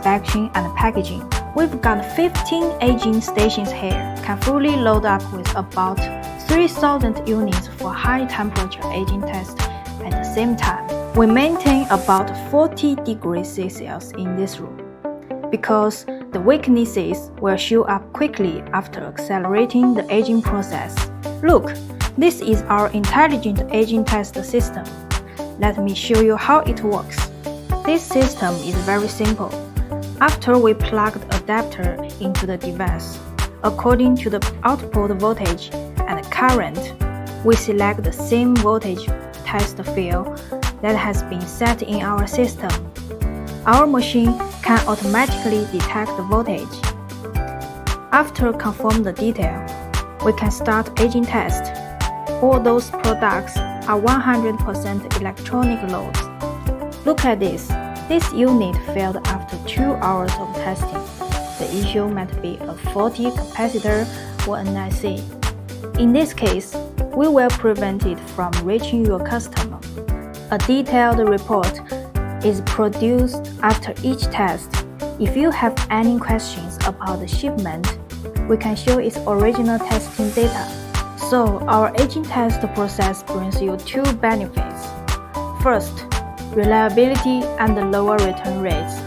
batching, and packaging. We've got 15 aging stations here, can fully load up with about 3,000 units for high temperature aging test at the same time. We maintain about 40 degrees Celsius in this room, because the weaknesses will show up quickly after accelerating the aging process. Look, this is our intelligent aging test system. Let me show you how it works. This system is very simple. After we plug the adapter into the device, according to the output voltage and current, we select the same voltage test field that has been set in our system. Our machine can automatically detect the voltage. After confirm the detail, we can start aging test. All those products are 100% electronic loads. Look at this. This unit failed after 2 hours of testing. The issue might be a faulty capacitor or an IC. In this case, we will prevent it from reaching your customer. A detailed report is produced after each test. If you have any questions about the shipment, we can show its original testing data. So, our aging test process brings you 2 benefits. First, reliability and lower return rates.